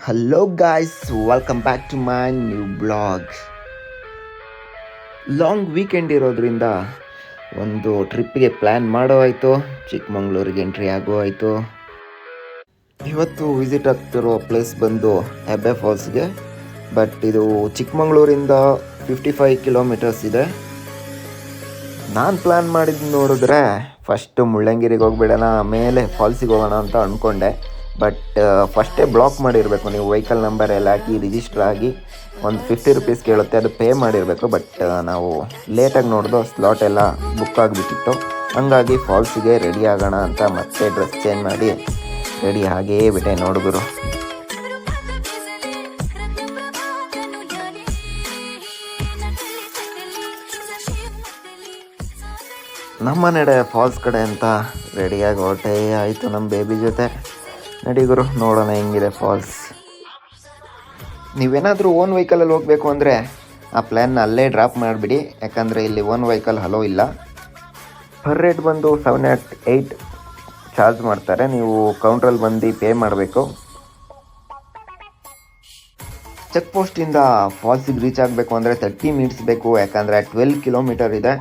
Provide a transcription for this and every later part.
Hello guys, welcome back to my new blog. Long weekend ಇರೋದ್ರಿಂದ ಒಂದು ಟ್ರಿಪ್ಪಿಗೆ plan ಮಾಡೋ ಆಯಿತು. ಚಿಕ್ಕಮಂಗ್ಳೂರಿಗೆ ಎಂಟ್ರಿ ಆಗೋ ಆಯಿತು. ಇವತ್ತು ವಿಸಿಟ್ ಆಗ್ತಿರೋ ಪ್ಲೇಸ್ ಬಂದು ಹೆಬ್ಬೆ ಫಾಲ್ಸ್ಗೆ. ಬಟ್ ಇದು ಚಿಕ್ಕಮಂಗ್ಳೂರಿಂದ 55 ಕಿಲೋಮೀಟರ್ಸ್ ಇದೆ. ನಾನು ಪ್ಲ್ಯಾನ್ ಮಾಡಿದ್ದು ನೋಡಿದ್ರೆ ಫಸ್ಟು ಮುಳ್ಳಂಗಿರಿಗೆ ಹೋಗ್ಬಿಡೋಣ, ಆಮೇಲೆ ಫಾಲ್ಸಿಗೆ ಹೋಗೋಣ ಅಂತ ಅಂದ್ಕೊಂಡೆ. ಬಟ್ ಫಸ್ಟೇ ಬ್ಲಾಕ್ ಮಾಡಿರಬೇಕು. ನೀವು ವೆಹಿಕಲ್ ನಂಬರ್ ಎಲ್ಲ ಹಾಕಿ ರಿಜಿಸ್ಟರ್ ಆಗಿ ಒಂದು 50 ರುಪೀಸ್ ಕೇಳುತ್ತೆ, ಅದು ಪೇ ಮಾಡಿರಬೇಕು. ಬಟ್ ನಾವು ಲೇಟಾಗಿ ನೋಡಿದು ಸ್ಲಾಟ್ ಎಲ್ಲ ಬುಕ್ ಆಗಿಬಿಟ್ಟಿತ್ತು. ಹಂಗಾಗಿ ಫಾಲ್ಸಿಗೆ ರೆಡಿ ಆಗೋಣ ಅಂತ ಮತ್ತೆ ಡ್ರೆಸ್ ಚೇಂಜ್ ಮಾಡಿ ರೆಡಿ ಆಗೇ ಬಿಟ್ಟೆ ನೋಡಿದ್ರು. ನಮ್ಮ ನಡೆ ಫಾಲ್ಸ್ ಕಡೆ ಅಂತ ರೆಡಿಯಾಗಿ ಹೊರಟೇ ಆಯಿತು ನಮ್ಮ ಬೇಬಿ ಜೊತೆ. ನಡಿಗುರು, ನೋಡೋಣ ಹೆಂಗಿದೆ ಫಾಲ್ಸ್. ನೀವೇನಾದರೂ ಓನ್ ವೆಹಿಕಲಲ್ಲಿ ಹೋಗಬೇಕು ಅಂದರೆ ಆ ಪ್ಲ್ಯಾನ್ನ ಅಲ್ಲೇ ಡ್ರಾಪ್ ಮಾಡಿಬಿಡಿ, ಯಾಕಂದರೆ ಇಲ್ಲಿ ಓನ್ ವೆಹಿಕಲ್ ಹಲೋ ಇಲ್ಲ. ಪರ್ ರೇಟ್ ಬಂದು 708 ಚಾರ್ಜ್ ಮಾಡ್ತಾರೆ. ನೀವು ಕೌಂಟ್ರಲ್ಲಿ ಬಂದು ಪೇ ಮಾಡಬೇಕು. ಚೆಕ್ ಪೋಸ್ಟಿಂದ ಫಾಲ್ಸಿಗೆ ರೀಚ್ ಆಗಬೇಕು ಅಂದರೆ 30 ಮಿನಿಟ್ಸ್ ಬೇಕು, ಯಾಕಂದರೆ 12 ಕಿಲೋಮೀಟರ್ ಇದೆ.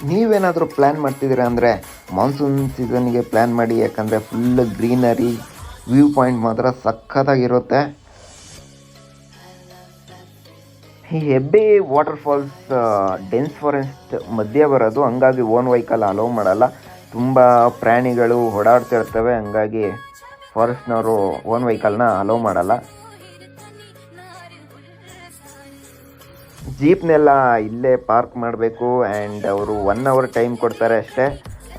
ನೀವೇನಾದರೂ ಪ್ಲ್ಯಾನ್ ಮಾಡ್ತಿದ್ದೀರಾ ಅಂದರೆ ಮಾನ್ಸೂನ್ ಸೀಸನ್ಗೆ ಪ್ಲ್ಯಾನ್ ಮಾಡಿ, ಯಾಕಂದರೆ ಫುಲ್ ಗ್ರೀನರಿ, ವ್ಯೂ ಪಾಯಿಂಟ್ ಮಾತ್ರ ಸಖತ್ತಾಗಿರುತ್ತೆ. ಈ ಹೆಬ್ಬೆ ವಾಟರ್ ಫಾಲ್ಸ್ ಡೆನ್ಸ್ ಫಾರೆಸ್ಟ್ ಮಧ್ಯೆ ಬರೋದು, ಹಂಗಾಗಿ ಓನ್ ವೆಹಿಕಲ್ ಅಲೋ ಮಾಡಲ್ಲ. ತುಂಬ ಪ್ರಾಣಿಗಳು ಓಡಾಡ್ತಿರ್ತವೆ, ಹಂಗಾಗಿ ಫಾರೆಸ್ಟ್ನವರು ಓನ್ ವೆಹಿಕಲ್ನ ಅಲೋ ಮಾಡಲ್ಲ. ಜೀಪ್ನೆಲ್ಲ ಇಲ್ಲೇ ಪಾರ್ಕ್ ಮಾಡಬೇಕು ಆ್ಯಂಡ್ ಅವರು 1 ಅವರ್ ಟೈಮ್ ಕೊಡ್ತಾರೆ ಅಷ್ಟೇ.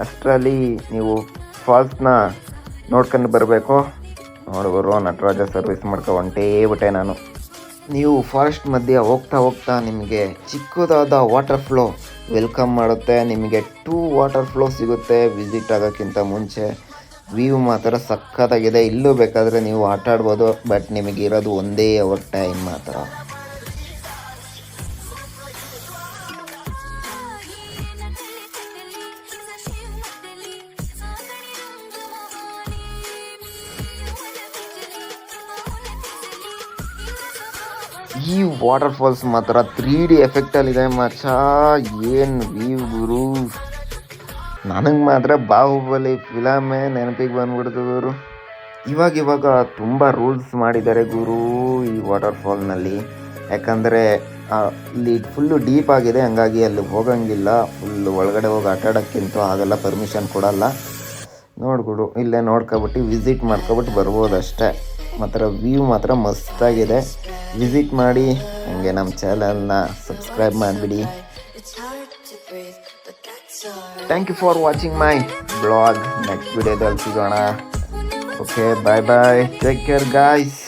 ಅಷ್ಟರಲ್ಲಿ ನೀವು ಫಾಲ್ಸ್ನ ನೋಡ್ಕೊಂಡು ಬರಬೇಕು. ನೋಡುವರು ನಟರಾಜ ಸರ್ವಿಸ್ ಹೊಂಟೇ ಬಿಟ್ಟೆ ನಾನು. ನೀವು ಫಾರೆಸ್ಟ್ ಮಧ್ಯೆ ಹೋಗ್ತಾ ಹೋಗ್ತಾ ನಿಮಗೆ ಚಿಕ್ಕದಾದ ವಾಟರ್ ಫ್ಲೋ ವೆಲ್ಕಮ್ ಮಾಡುತ್ತೆ. ನಿಮಗೆ 2 ವಾಟರ್ ಫ್ಲೋ ಸಿಗುತ್ತೆ ವಿಸಿಟ್ ಆಗೋಕ್ಕಿಂತ ಮುಂಚೆ. ವ್ಯೂ ಮಾತ್ರ ಸಖತ್ತಾಗಿದೆ. ಇಲ್ಲೂ ಬೇಕಾದರೆ ನೀವು ಆಟ ಆಡ್ಬೋದು, ಬಟ್ ನಿಮಗಿರೋದು 1 ಅವರ್ ಟೈಮ್ ಮಾತ್ರ. ಈ ವಾಟರ್ ಫಾಲ್ಸ್ ಮಾತ್ರ 3D ಎಫೆಕ್ಟಲ್ಲಿದೆ ಮಚ್ಚ. ಏನು ವ್ಯೂ ಗುರು, ನನಗೆ ಮಾತ್ರ ಬಾಹುಬಲಿ ಫಿಲಮೇ ನೆನಪಿಗೆ ಬಂದ್ಬಿಡ್ತು ಗುರು. ಇವಾಗ ತುಂಬ ರೂಲ್ಸ್ ಮಾಡಿದ್ದಾರೆ ಗುರು ಈ ವಾಟರ್ ಫಾಲ್ನಲ್ಲಿ. ಯಾಕಂದರೆ ಇಲ್ಲಿ ಫುಲ್ಲು ಡೀಪ್ ಆಗಿದೆ, ಹಂಗಾಗಿ ಅಲ್ಲಿ ಹೋಗಂಗಿಲ್ಲ. ಫುಲ್ಲು ಒಳಗಡೆ ಹೋಗಿ ಆಟ ಆಡೋಕ್ಕಿಂತ ಹಾಗೆಲ್ಲ ಪರ್ಮಿಷನ್ ಕೊಡಲ್ಲ. ನೋಡ್ಬಿಡು, ಇಲ್ಲೇ ನೋಡ್ಕೊಬಿಟ್ಟು ವಿಸಿಟ್ ಮಾಡ್ಕೊಬಿಟ್ಟು ಬರ್ಬೋದಷ್ಟೇ. ಮಾತ್ರ ವ್ಯೂ ಮಾತ್ರ ಮಸ್ತಾಗಿದೆ. ವಿಸಿಟ್ ಮಾಡಿ, ಹಂಗೆ ನಮ್ಮ ಚಾನಲ್ನ ಸಬ್ಸ್ಕ್ರೈಬ್ ಮಾಡಿಬಿಡಿ. Thank you for watching my blog. Next ವಿಡಿಯೋದಲ್ಲಿ ಸಿಗೋಣ. Okay, bye bye, take care guys.